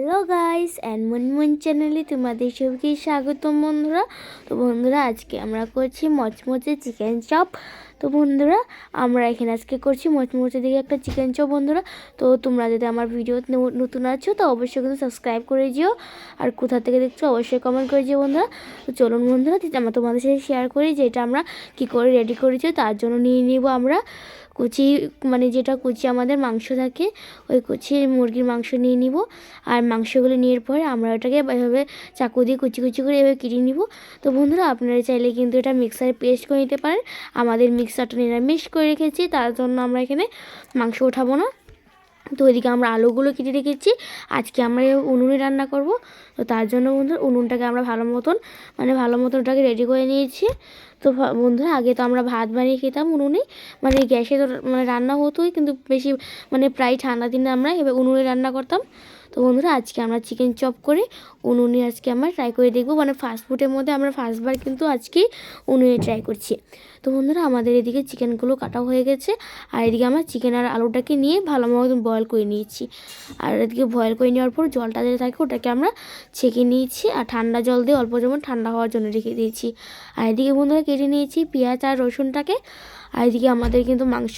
Hello guys and Munmun চ্যানেলে তোমাদের সবাইকে স্বাগতম বন্ধুরা। তো বন্ধুরা আজকে আমরা করছি মচমচে চিকেন চপ। তো বন্ধুরা আমরা এখানে আজকে করছি মচমচে দিকে একটা চিকেন চপ বন্ধুরা। তো তোমরা যদি আমার ভিডিও নতুন আছো তো অবশ্যই কিন্তু সাবস্ক্রাইব করে দিও, আর কোথা থেকে দেখছো অবশ্যই কমেন্ট করে দিও বন্ধুরা। তো চলুন বন্ধুরা আমরা তোমাদের সাথে শেয়ার করি যে এটা আমরা কী করে রেডি করেছি। তার জন্য নিয়ে নিব আমরা কুচি, মানে যেটা কুচি আমাদের মাংস থাকে ওই কুচি মুরগির মাংস নিয়ে নিব। আর মাংসগুলো নেওয়ার পরে আমরা ওটাকে এভাবে চাকু দিয়ে কুচি কুচি করে এভাবে কেটে নিব। তো বন্ধুরা আপনারা চাইলে কিন্তু এটা মিক্সারে পেস্ট করে নিতে পারেন। আমাদের মিক্সারটা নিরামিষ করে রেখেছি, তার জন্য আমরা এখানে মাংস ওঠাবো না। তো ওইদিকে আমরা আলুগুলো কেটে রেখেছি, আজকে আমরা উনুনে রান্না করব। তো তার জন্য বন্ধুরা উনুনটাকে আমরা ভালো মতন ওটাকে রেডি করে নিয়েছি। তো বন্ধুরা আগে তো আমরা ভাত বানিয়ে খেতাম উনুনে, মানে গ্যাসে তো রান্না হতোই, কিন্তু বেশি প্রায় ঠান্ডা দিনে আমরা এবার উনুনে রান্না করতাম। তো বন্ধুরা আজকে আমরা চিকেন চপ করে উনুনে আজকে আমরা ট্রাই করে দেখব, ফাস্টফুডের মধ্যে আমরা ফার্স্টবার কিন্তু আজকে উনুনে ট্রাই করছি। তো বন্ধুরা আমাদের এদিকে চিকেনগুলো কাটা হয়ে গেছে, আর এদিকে আমরা চিকেন আর আলুটাকে নিয়ে ভালো মতন বয়েল করে নিয়েছি। আর এদিকে বয়েল করে নেওয়ার পর জলটা যেটা থাকে ওটাকে আমরা ছেঁকে নিয়েছি, আর ঠান্ডা জল দিয়ে অল্প যেমন ঠান্ডা হওয়ার জন্য রেখে দিয়েছি। আর এদিকে বন্ধুরা কেটে নিয়েছি পেঁয়াজ আর রসুনটাকে। আর এদিকে আমাদের কিন্তু মাংস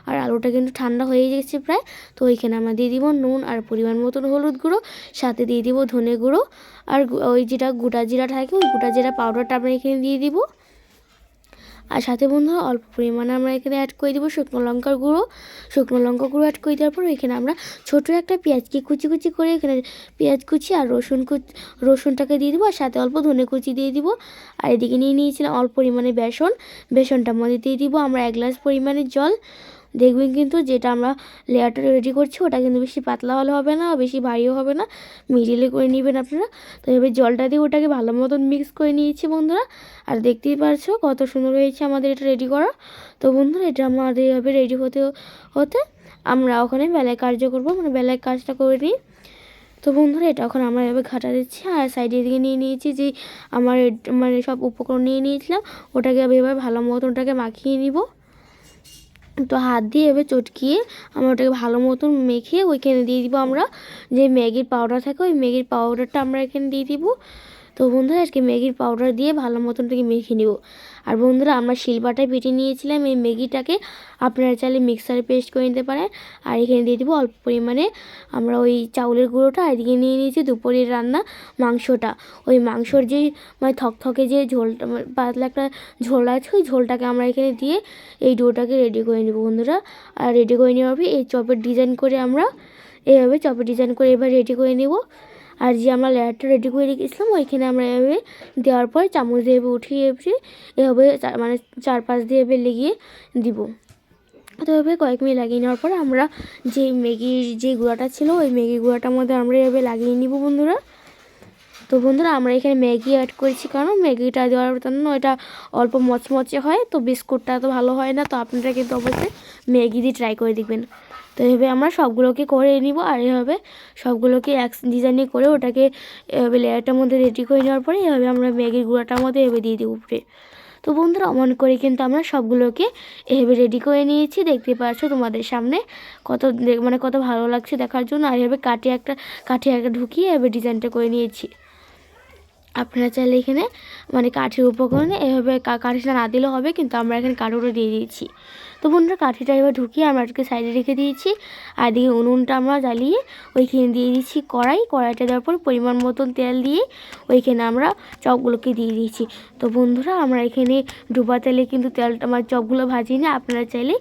আর আলুটা কিন্তু ঠান্ডা হয়ে গেছে প্রায়। তো ওইখানে আমরা দিয়ে দিব নুন আর পরিমাণ মতন হলুদ গুঁড়ো, সাথে দিয়ে দিব ধনে গুঁড়ো, আর ওই যেটা গোটা জিরা থাকে ওই গোটা জিরা পাউডারটা আমরা এখানে দিয়ে দিব। আর সাথে বন্ধুরা অল্প পরিমাণে আমরা এখানে অ্যাড করে দেবো শুকনো লঙ্কা গুঁড়ো অ্যাড করে দেওয়ার পর এখানে আমরা ছোটো একটা পেঁয়াজকে কুচি কুচি করে এখানে পেঁয়াজ কুচি আর রসুনটাকে দিয়ে দেবো, আর সাথে অল্প ধনে কুচি দিয়ে দিব। আর এদিকে নিয়ে নিয়েছিলাম অল্প পরিমাণে বেসনটার মধ্যে দিয়ে দিব আমরা 1 গ্লাস পরিমাণে জল। দেখবেন কিন্তু যেটা আমরা লেয়ারটা রেডি করছি ওটা কিন্তু বেশি পাতলা হলে হবে না, বেশি ভারীও হবে না, মিডিলে করে নেবেন আপনারা। তো এবার জলটা দিয়ে ওটাকে ভালো মতন মিক্স করে নিয়েছি বন্ধুরা। আর দেখতেই পারছো কত সুন্দর হয়েছে আমাদের এটা রেডি করা। তো বন্ধুরা এটা আমাদের এভাবে রেডি হতে আমরা ওখানে বেলায় কার্য করবো, বেলায় কাজটা করে নিই। তো বন্ধুরা এটা এখন আমরা এভাবে ঘাটা দিচ্ছি, আর সাইডে দিকে নিয়ে নিয়েছি যে আমার সব উপকরণ নিয়ে নিয়েছিলাম ওটাকে এভাবে ভালো মতন ওটাকে মাখিয়ে নিব। তো হাত দিয়ে এভাবে চটকিয়ে আমরা ওটাকে ভালো মতন মেখে ওইখানে দিয়ে দিব আমরা যে ম্যাগির পাউডার থাকে ওই ম্যাগির পাউডারটা আমরা এখানে দিয়ে দিব। তো বন্ধুরা আজকে ম্যাগির পাউডার দিয়ে ভালো মতন থেকে মেখে নিব। আর বন্ধুরা আমরা শিলবাটায় বেটে নিয়েছিলাম এই ম্যাগিটাকে, আপনারা চাইলে মিক্সারে পেস্ট করে নিতে পারেন। আর এখানে দিয়ে দিব অল্প পরিমাণে আমরা ওই চাউলের গুঁড়োটা, এদিকে নিয়ে নিয়েছি দুপুরের রান্না মাংসটা। ওই মাংসর যে থকথকে যে ঝোলটা পাতলা একটা ঝোল আছে ওই ঝোলটাকে আমরা এখানে দিয়ে এই ডোটাকে রেডি করে নেব বন্ধুরা। আর রেডি করে নেওয়ার পরে এই চপের ডিজাইন করে আমরা এভাবে এবার রেডি করে নেব। আর যে আমরা লেয়ারটা রেডি করে রেখেছিলাম ওইখানে আমরা এভাবে দেওয়ার পর চামচ দিয়ে উঠিয়ে এভাবে 4-5 দিয়ে এভাবে লেগিয়ে দিব। তো এভাবে কয়েক মিনিট লাগিয়ে নেওয়ার পর আমরা যে ম্যাগির যে গুঁড়াটা ছিল ওই ম্যাগি গুঁড়াটার মধ্যে আমরা এভাবে লাগিয়ে নিব বন্ধুরা। তো বন্ধুরা আমরা এখানে ম্যাগি অ্যাড করেছি, কারণ ম্যাগিটা দেওয়ার জন্য এটা অল্প মচমচে হয়, তো বিস্কুটটা তো ভালো হয় না। তো আপনারা কিন্তু অবশ্যই ম্যাগি দিয়ে ট্রাই করে দেখবেন। তো এভাবে আমরা সবগুলোকে করে নিব, আর এভাবে সবগুলোকে এক ডিজাইনে করে ওটাকে এভাবে লেয়ারটার মধ্যে রেডি করে নেওয়ার পরে এভাবে আমরা ম্যাগির গুঁড়াটার মধ্যে এভাবে দিয়ে দেবো উপরে। তো বন্ধুরা অমন করে কিন্তু আমরা সবগুলোকে এভাবে রেডি করে নিয়েছি, দেখতে পাচ্ছ তোমাদের সামনে কত ভালো লাগছে দেখার জন্য। আর এভাবে কাঠে একটা ঢুকিয়ে এভাবে ডিজাইনটা করে নিয়েছি। আপনারা চাইলে এখানে কাঠের উপকরণে এভাবে কাঠিটা না দিলেও হবে, কিন্তু আমরা এখানে কাঠুটা দিয়ে দিয়েছি। তো বন্ধুরা কাঠিটা এবার ঢুকিয়ে আমরা এটাকে সাইডে রেখে দিয়েছি। আর দিকে উনুনটা আমরা জ্বালিয়ে ওইখানে দিয়ে দিয়েছি কড়াইটা দেওয়ার পর পরিমাণ মতন তেল দিয়ে ওইখানে আমরা চপগুলোকে দিয়ে দিয়েছি। তো বন্ধুরা আমরা এখানে ডুবা তেলে কিন্তু চপগুলো ভাজিনি, আপনারা চাইলে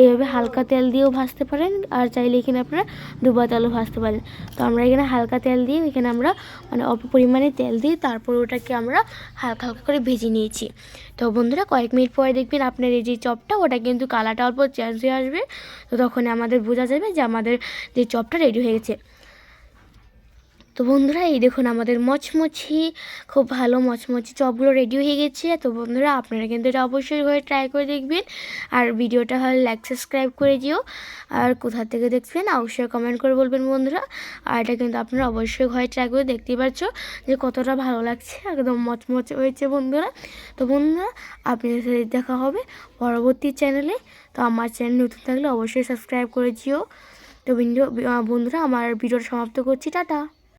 এভাবে হালকা তেল দিয়েও ভাজতে পারেন, আর চাইলে এখানে আপনারা ডুবা তেলও ভাজতে পারেন। তো আমরা এখানে হালকা তেল দিয়ে এখানে আমরা অল্প পরিমাণে তেল দিয়ে তারপর ওটাকে আমরা হালকা হালকা করে ভেজে নিয়েছি। তো বন্ধুরা কয়েক মিনিট পরে দেখবেন আপনার এই যে চপটা ওটা কিন্তু কালারটা অল্প চেঞ্জ হয়ে আসবে। তো তখন আমাদের বোঝা যাবে যে আমাদের যে চপটা রেডি হয়ে গেছে। তো বন্ধুরা এই দেখুন আমাদের খুব ভালো মচমচে চপগুলো রেডি হয়ে গেছে। তো বন্ধুরা আপনারা কিন্তু এটা অবশ্যই ঘরে ট্রাই করে দেখবেন, আর ভিডিওটা ভালো লাইক সাবস্ক্রাইব করে দিও, আর কোথা থেকে দেখবেন অবশ্যই কমেন্ট করে বলবেন বন্ধুরা। আর এটা কিন্তু আপনারা অবশ্যই ঘরে ট্রাই করে দেখতেই পাচ্ছ যে কতটা ভালো লাগছে, একদম মচমচে হয়েছে বন্ধুরা। তো বন্ধুরা আপনাদের সাথে দেখা হবে পরবর্তী চ্যানেলে। তো আমার চ্যানেল নতুন থাকলে অবশ্যই সাবস্ক্রাইব করে দিও। তো বন্ধুরা আমার ভিডিওটা সমাপ্ত করছি, টাটা।